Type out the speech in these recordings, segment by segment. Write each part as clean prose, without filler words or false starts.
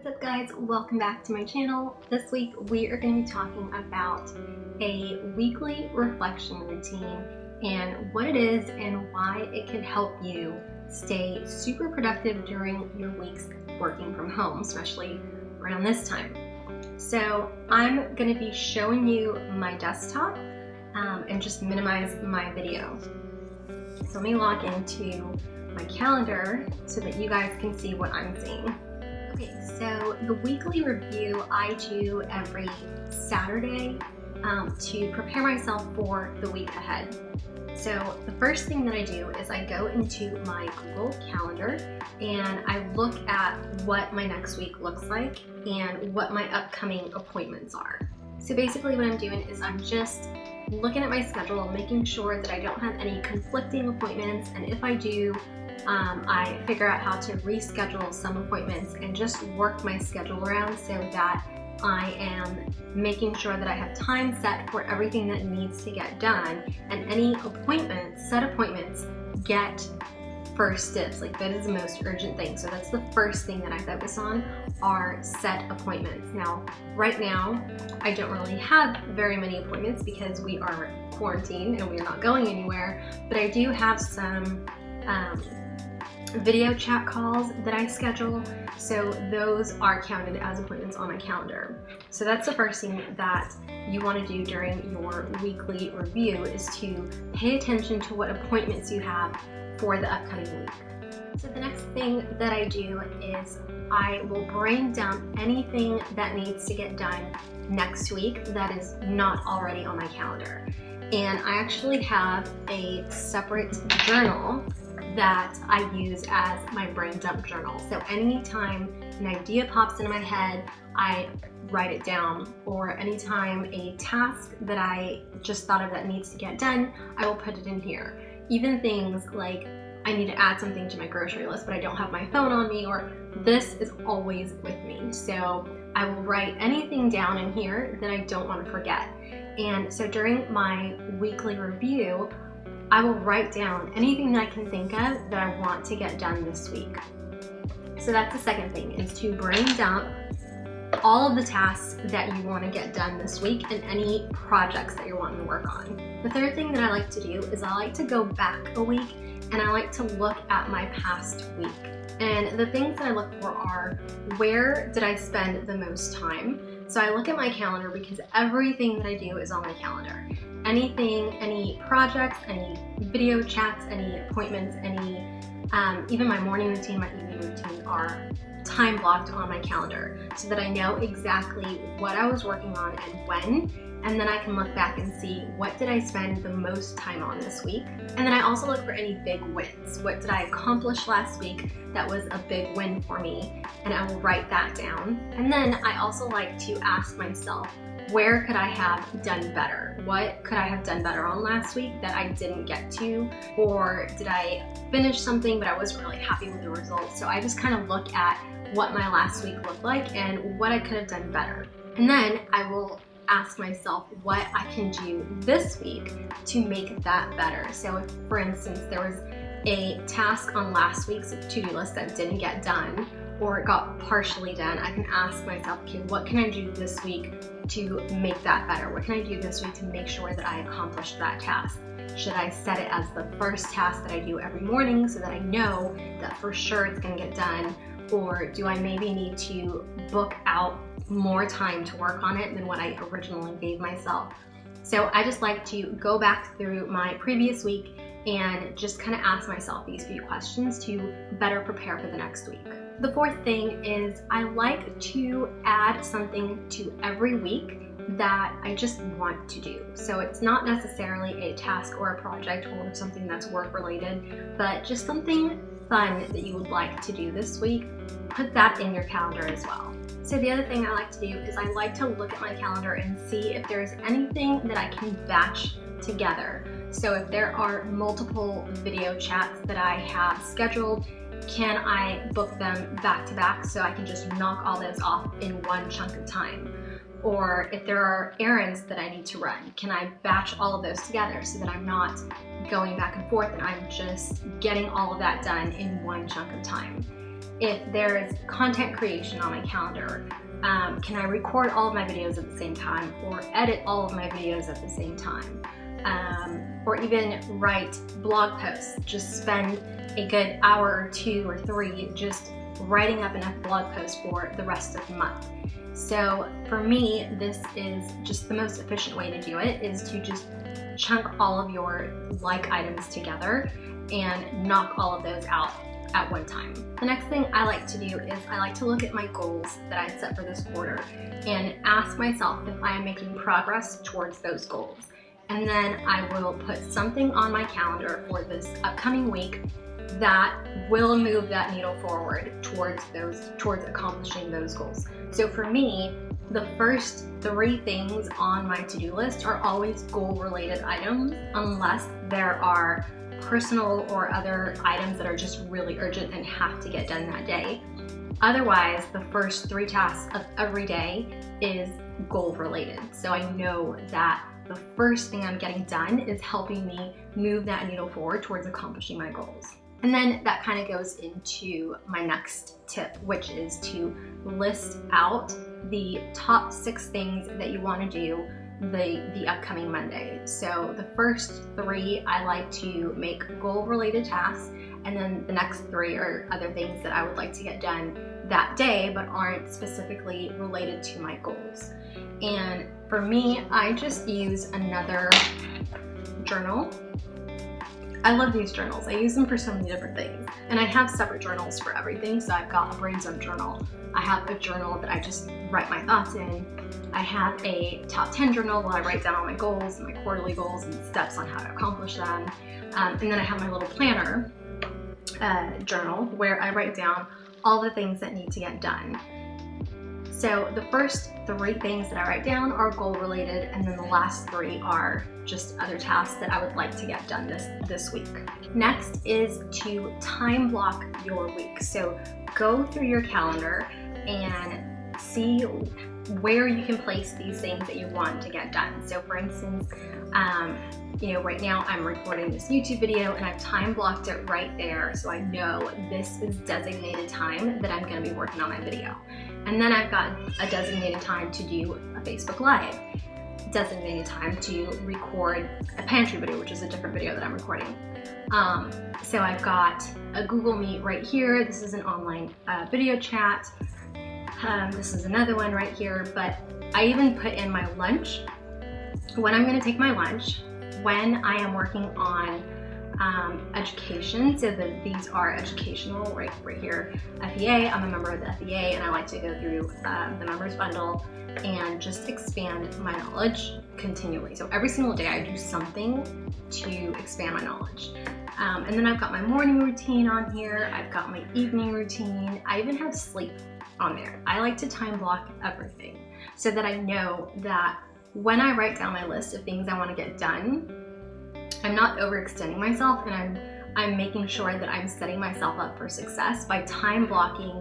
up guys, welcome back to my channel. This week we are going to be talking about a weekly reflection routine and what it is and why it can help you stay super productive during your weeks working from home, especially around this time. So I'm going to be showing you my desktop and just minimize my video. So let me log into my calendar so that you guys can see what I'm seeing. Okay, so the weekly review I do every Saturday to prepare myself for the week ahead. So the first thing that I do is I go into my Google Calendar and I look at what my next week looks like and what my upcoming appointments are. So basically what I'm doing is I'm just looking at my schedule, making sure that I don't have any conflicting appointments, and if I do, I figure out how to reschedule some appointments and just work my schedule around so that I am making sure that I have time set for everything that needs to get done, and any appointments, set appointments, get first dibs. Like, that is the most urgent thing. So that's the first thing that I focus on, are set appointments. Now, right now, I don't really have very many appointments because we are quarantined and we're not going anywhere, but I do have some video chat calls that I schedule, so those are counted as appointments on my calendar. So that's the first thing that you want to do during your weekly review, is to pay attention to what appointments you have for the upcoming week. So the next thing that I do is I will brain dump anything that needs to get done next week that is not already on my calendar. And I actually have a separate journal that I use as my brain dump journal. So anytime an idea pops into my head, I write it down, or anytime a task that I just thought of that needs to get done, I will put it in here. Even things like I need to add something to my grocery list, but I don't have my phone on me, or this is always with me. So I will write anything down in here that I don't want to forget. And so during my weekly review, I will write down anything that I can think of that I want to get done this week. So that's the second thing, is to brain dump all of the tasks that you want to get done this week and any projects that you're wanting to work on. The third thing that I like to do is I like to go back a week and I like to look at my past week. And the things that I look for are, where did I spend the most time? So I look at my calendar because everything that I do is on my calendar. Anything, any projects, any video chats, any appointments, any, even my morning routine, my evening routine are time blocked on my calendar so that I know exactly what I was working on and when, and then I can look back and see what did I spend the most time on this week. And then I also look for any big wins. What did I accomplish last week that was a big win for me? And I will write that down. And then I also like to ask myself, where could I have done better? What could I have done better on last week that I didn't get to? Or did I finish something but I wasn't really happy with the results? So I just kind of look at what my last week looked like and what I could have done better. And then I will ask myself what I can do this week to make that better. So if, for instance, there was a task on last week's to-do list that didn't get done, or it got partially done, I can ask myself, okay, what can I do this week to make that better? What can I do this week to make sure that I accomplished that task? Should I set it as the first task that I do every morning so that I know that for sure it's gonna get done? Or do I maybe need to book out more time to work on it than what I originally gave myself? So I just like to go back through my previous week and just kind of ask myself these few questions to better prepare for the next week. The fourth thing is I like to add something to every week that I just want to do. So it's not necessarily a task or a project or something that's work related, but just something fun that you would like to do this week. Put that in your calendar as well. So the other thing I like to do is I like to look at my calendar and see if there's anything that I can batch together. So if there are multiple video chats that I have scheduled, can I book them back to back so I can just knock all those off in one chunk of time? Or if there are errands that I need to run, can I batch all of those together so that I'm not going back and forth and I'm just getting all of that done in one chunk of time? if there's content creation on my calendar, can I record all of my videos at the same time or edit all of my videos at the same time? Or even write blog posts, just spend a good hour or 2 or 3 just writing up enough blog posts for the rest of the month. So for me, this is just the most efficient way to do it, is to just chunk all of your like items together and knock all of those out at one time. The next thing I like to do is I like to look at my goals that I set for this quarter and ask myself if I am making progress towards those goals. And then I will put something on my calendar for this upcoming week that will move that needle forward towards accomplishing those goals. So for me, the first 3 things on my to-do list are always goal-related items, unless there are personal or other items that are just really urgent and have to get done that day. Otherwise, the first 3 tasks of every day is goal-related. So I know that the first thing I'm getting done is helping me move that needle forward towards accomplishing my goals. And then that kind of goes into my next tip, which is to list out the top 6 things that you want to do the upcoming Monday. So the first 3 I like to make goal-related tasks, and then the next 3 are other things that I would like to get done that day but aren't specifically related to my goals. And for me, I just use another journal. I love these journals. I use them for so many different things. And I have separate journals for everything. So I've got a brainstorm journal. I have a journal that I just write my thoughts in. I have a top 10 journal where I write down all my goals, my quarterly goals, and steps on how to accomplish them. And then I have my little planner journal where I write down all the things that need to get done. So the first 3 things that I write down are goal related, and then the last 3 are just other tasks that I would like to get done this week. Next is to time block your week. So go through your calendar and see where you can place these things that you want to get done. So for instance, right now I'm recording this YouTube video and I've time blocked it right there, so I know this is designated time that I'm going to be working on my video. And then I've got a designated time to do a Facebook Live, designated time to record a pantry video, which is a different video that I'm recording. So I've got a Google Meet right here. This is an online video chat. This is another one right here, but I even put in my lunch, when I'm going to take my lunch, when I am working on education, so that these are educational right here. FEA, I'm a member of the FEA, and I like to go through the members bundle and just expand my knowledge continually. So every single day I do something to expand my knowledge. And then I've got my morning routine on here. I've got my evening routine. I even have sleep on there. I like to time block everything so that I know that when I write down my list of things I want to get done, I'm not overextending myself, and I'm making sure that I'm setting myself up for success by time blocking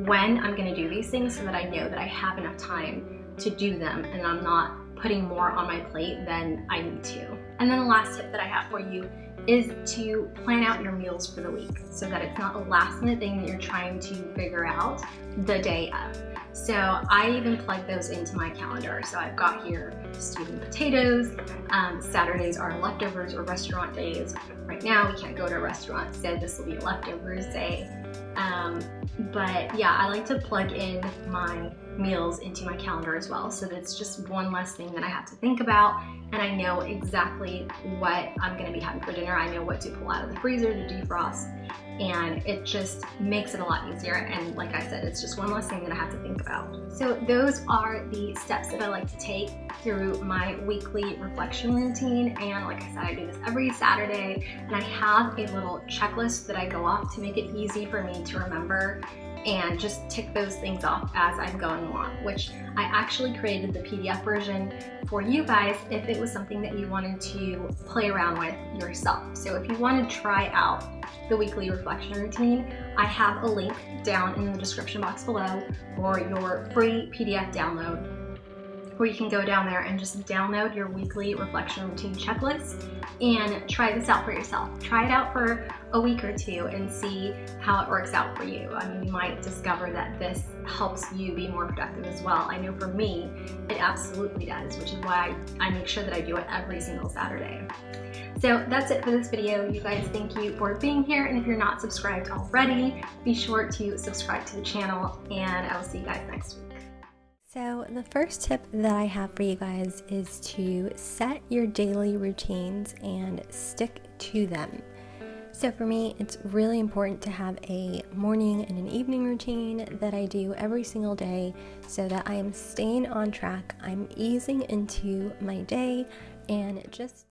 when I'm going to do these things, so that I know that I have enough time to do them and I'm not putting more on my plate than I need to. And then the last tip that I have for you is to plan out your meals for the week, so that it's not a last minute thing that you're trying to figure out the day of. So I even plug those into my calendar. So I've got here stewed potatoes. Saturdays are leftovers or restaurant days. Right now we can't go to a restaurant, so this will be a leftovers day. But yeah, I like to plug in my meals into my calendar as well, so that it's just one less thing that I have to think about, and I know exactly what I'm going to be having for dinner. I know what to pull out of the freezer to defrost, and it just makes it a lot easier. And like I said, it's just one less thing that I have to think about. So those are the steps that I like to take through my weekly reflection routine. And like I said, I do this every Saturday, and I have a little checklist that I go off to make it easy for me to remember and just tick those things off as I'm going along, which I actually created the PDF version for you guys if it was something that you wanted to play around with yourself. So if you want to try out the weekly reflection routine, I have a link down in the description box below for your free PDF download where you can go down there and just download your weekly reflection routine checklist and try this out for yourself. Try it out for a week or two and see how it works out for you. I mean, you might discover that this helps you be more productive as well. I know for me, it absolutely does, which is why I make sure that I do it every single Saturday. So that's it for this video. You guys, thank you for being here. And if you're not subscribed already, be sure to subscribe to the channel, and I will see you guys next week. So the first tip that I have for you guys is to set your daily routines and stick to them. So for me, it's really important to have a morning and an evening routine that I do every single day so that I am staying on track, I'm easing into my day, and just